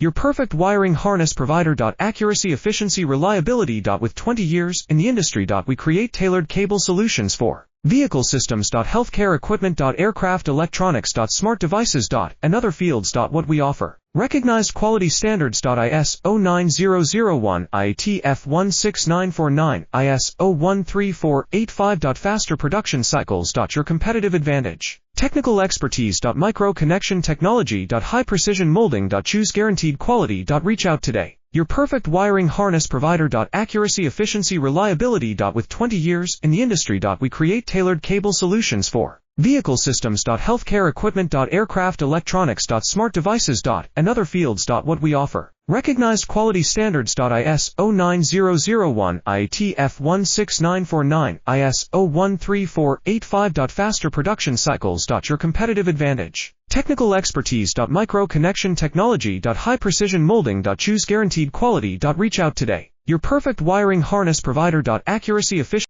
Your perfect wiring harness provider. Accuracy, efficiency, reliability. With 20 years in the industry. We create tailored cable solutions for vehicle systems. Healthcare equipment. Aircraft electronics. Smart devices. And other fields. What we offer. Recognized quality standards. ISO 9001, IATF 16949, ISO 13485. Faster production cycles. Your competitive advantage. Technical expertise. Micro connection technology. High precision molding. Choose guaranteed quality. Reach out today. Your perfect wiring harness provider. Accuracy, efficiency, reliability. With 20 years in the industry. We create tailored cable solutions for vehicle systems. Healthcare equipment. Aircraft electronics. Smart devices. And other fields. What we offer. Recognized quality standards. ISO 9001, IATF 16949, ISO 13485. Faster production cycles. Your competitive advantage. Technical expertise. Micro connection technology. High precision molding. Choose guaranteed quality. Reach out today. Your perfect wiring harness provider. Accuracy, efficiency.